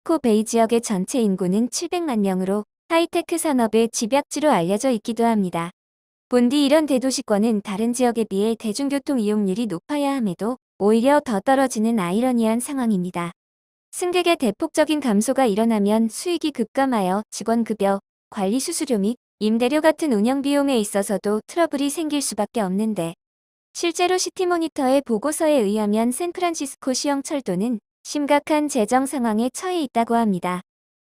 샌프란시스코 베이 지역의 전체 인구는 700만 명으로 하이테크 산업의 집약지로 알려져 있기도 합니다. 본디 이런 대도시권은 다른 지역에 비해 대중교통 이용률이 높아야 함에도 오히려 더 떨어지는 아이러니한 상황입니다. 승객의 대폭적인 감소가 일어나면 수익이 급감하여 직원급여, 관리 수수료 및 임대료 같은 운영 비용에 있어서도 트러블이 생길 수밖에 없는데, 실제로 시티모니터의 보고서에 의하면 샌프란시스코 시형철도는 심각한 재정 상황에 처해 있다고 합니다.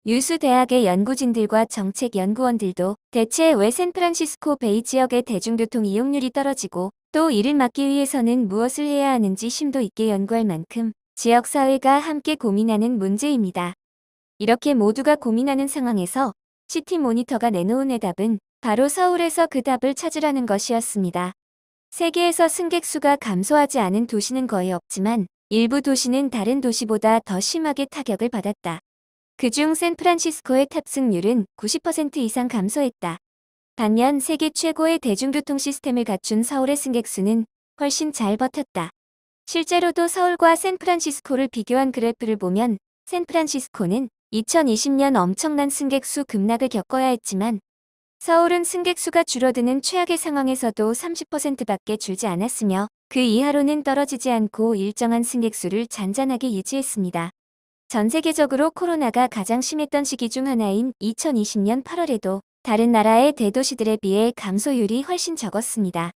유수 대학의 연구진들과 정책 연구원들도 대체 왜 샌프란시스코 베이 지역의 대중교통 이용률이 떨어지고 또 이를 막기 위해서는 무엇을 해야 하는지 심도 있게 연구할 만큼 지역사회가 함께 고민하는 문제입니다. 이렇게 모두가 고민하는 상황에서 시티모니터가 내놓은 해답은 바로 서울에서 그 답을 찾으라는 것이었습니다. 세계에서 승객 수가 감소하지 않은 도시는 거의 없지만 일부 도시는 다른 도시보다 더 심하게 타격을 받았다. 그중 샌프란시스코의 탑승률은 90% 이상 감소했다. 반면 세계 최고의 대중교통 시스템을 갖춘 서울의 승객 수는 훨씬 잘 버텼다. 실제로도 서울과 샌프란시스코를 비교한 그래프를 보면 샌프란시스코는 2020년 엄청난 승객 수 급락을 겪어야 했지만 서울은 승객 수가 줄어드는 최악의 상황에서도 30%밖에 줄지 않았으며 그 이하로는 떨어지지 않고 일정한 승객 수를 잔잔하게 유지했습니다. 전 세계적으로 코로나가 가장 심했던 시기 중 하나인 2020년 8월에도 다른 나라의 대도시들에 비해 감소율이 훨씬 적었습니다.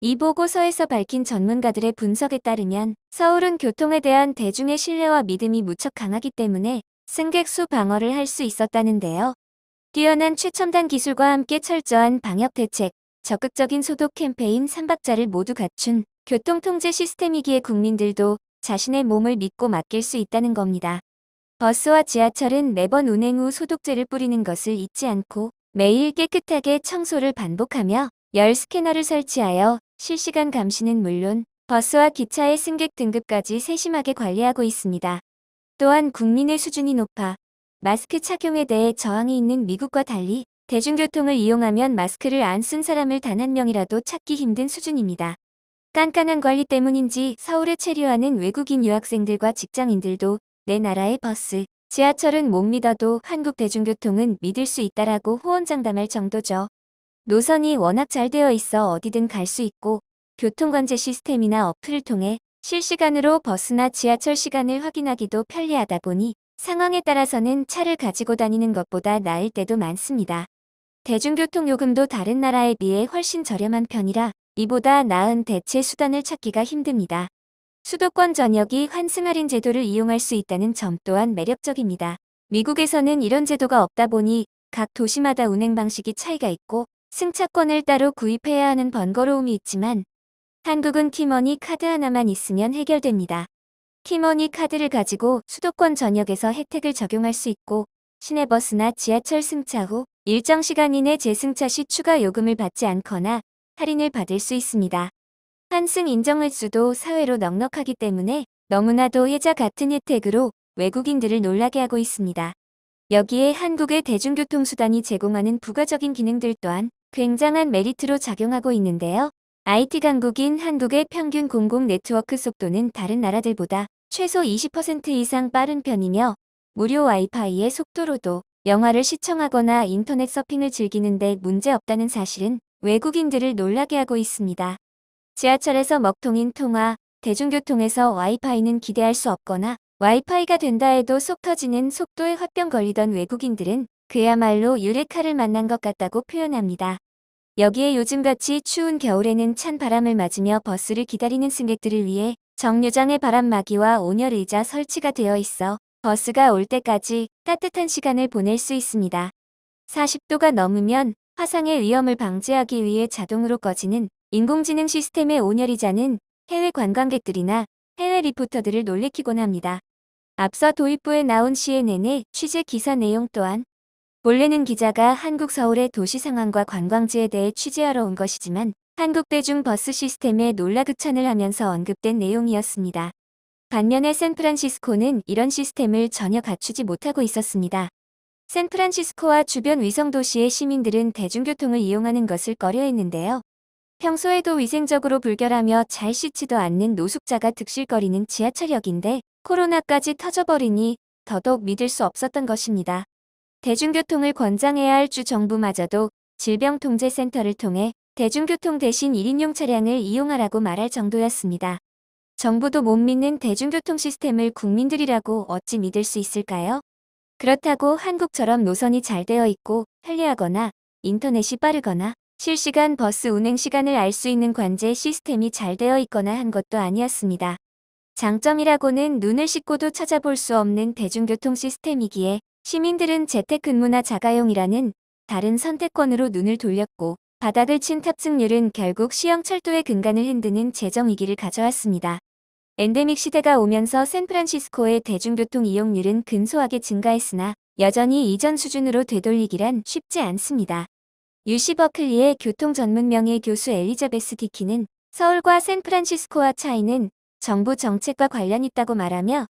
이 보고서에서 밝힌 전문가들의 분석에 따르면 서울은 교통에 대한 대중의 신뢰와 믿음이 무척 강하기 때문에 승객 수 방어를 할 수 있었다는데요. 뛰어난 최첨단 기술과 함께 철저한 방역 대책, 적극적인 소독 캠페인 3박자를 모두 갖춘 교통통제 시스템이기에 국민들도 자신의 몸을 믿고 맡길 수 있다는 겁니다. 버스와 지하철은 매번 운행 후 소독제를 뿌리는 것을 잊지 않고 매일 깨끗하게 청소를 반복하며 열 스캐너를 설치하여 실시간 감시는 물론 버스와 기차의 승객 등급까지 세심하게 관리하고 있습니다. 또한 국민의 수준이 높아 마스크 착용에 대해 저항이 있는 미국과 달리 대중교통을 이용하면 마스크를 안 쓴 사람을 단 한 명이라도 찾기 힘든 수준입니다. 깐깐한 관리 때문인지 서울에 체류하는 외국인 유학생들과 직장인들도 내 나라의 버스, 지하철은 못 믿어도 한국 대중교통은 믿을 수 있다라고 호언장담할 정도죠. 노선이 워낙 잘 되어 있어 어디든 갈 수 있고 교통관제 시스템이나 어플을 통해 실시간으로 버스나 지하철 시간을 확인하기도 편리하다 보니 상황에 따라서는 차를 가지고 다니는 것보다 나을 때도 많습니다. 대중교통 요금도 다른 나라에 비해 훨씬 저렴한 편이라 이보다 나은 대체 수단을 찾기가 힘듭니다. 수도권 전역이 환승 할인 제도를 이용할 수 있다는 점 또한 매력적입니다. 미국에서는 이런 제도가 없다 보니 각 도시마다 운행 방식이 차이가 있고 승차권을 따로 구입해야 하는 번거로움이 있지만 한국은 티머니 카드 하나만 있으면 해결됩니다. 티머니 카드를 가지고 수도권 전역에서 혜택을 적용할 수 있고 시내버스나 지하철 승차 후 일정 시간 이내 재승차 시 추가 요금을 받지 않거나 할인을 받을 수 있습니다. 환승 인정 횟수도 사회로 넉넉하기 때문에 너무나도 혜자 같은 혜택으로 외국인들을 놀라게 하고 있습니다. 여기에 한국의 대중교통수단이 제공하는 부가적인 기능들 또한 굉장한 메리트로 작용하고 있는데요. IT 강국인 한국의 평균 공공 네트워크 속도는 다른 나라들보다 최소 20% 이상 빠른 편이며 무료 와이파이의 속도로도 영화를 시청하거나 인터넷 서핑을 즐기는데 문제없다는 사실은 외국인들을 놀라게 하고 있습니다. 지하철에서 먹통인 통화, 대중교통에서 와이파이는 기대할 수 없거나 와이파이가 된다 해도 속 터지는 속도에 화병 걸리던 외국인들은 그야말로 유레카를 만난 것 같다고 표현합니다. 여기에 요즘같이 추운 겨울에는 찬 바람을 맞으며 버스를 기다리는 승객들을 위해 정류장에 바람막이와 온열 의자 설치가 되어 있어 버스가 올 때까지 따뜻한 시간을 보낼 수 있습니다. 40도가 넘으면 화상의 위험을 방지하기 위해 자동으로 꺼지는 인공지능 시스템의 온열 의자는 해외 관광객들이나 해외 리포터들을 놀래키곤 합니다. 앞서 도입부에 나온 CNN의 취재 기사 내용 또한 본래는 기자가 한국 서울의 도시 상황과 관광지에 대해 취재하러 온 것이지만 한국 대중 버스 시스템에 놀라그찬을 하면서 언급된 내용이었습니다. 반면에 샌프란시스코는 이런 시스템을 전혀 갖추지 못하고 있었습니다. 샌프란시스코와 주변 위성도시의 시민들은 대중교통을 이용하는 것을 꺼려했는데요. 평소에도 위생적으로 불결하며 잘 씻지도 않는 노숙자가 득실거리는 지하철역인데 코로나까지 터져버리니 더더욱 믿을 수 없었던 것입니다. 대중교통을 권장해야 할 주 정부마저도 질병통제센터를 통해 대중교통 대신 1인용 차량을 이용하라고 말할 정도였습니다. 정부도 못 믿는 대중교통 시스템을 국민들이라고 어찌 믿을 수 있을까요? 그렇다고 한국처럼 노선이 잘 되어 있고 편리하거나 인터넷이 빠르거나 실시간 버스 운행 시간을 알 수 있는 관제 시스템이 잘 되어 있거나 한 것도 아니었습니다. 장점이라고는 눈을 씻고도 찾아볼 수 없는 대중교통 시스템이기에 시민들은 재택근무나 자가용이라는 다른 선택권으로 눈을 돌렸고 바닥을 친 탑승률은 결국 시흥철도의 근간을 흔드는 재정위기를 가져왔습니다. 엔데믹 시대가 오면서 샌프란시스코의 대중교통 이용률은 근소하게 증가했으나 여전히 이전 수준으로 되돌리기란 쉽지 않습니다. UC 버클리의 교통 전문 명예 교수 엘리자베스 디키는 서울과 샌프란시스코와 차이는 정부 정책과 관련 있다고 말하며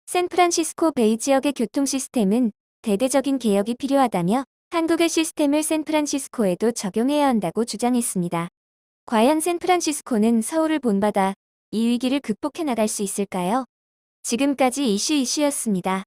샌프란시스코 베이 지역의 교통 시스템은 대대적인 개혁이 필요하다며 한국의 시스템을 샌프란시스코에도 적용해야 한다고 주장했습니다. 과연 샌프란시스코는 서울을 본받아 이 위기를 극복해 나갈 수 있을까요? 지금까지 이슈였습니다.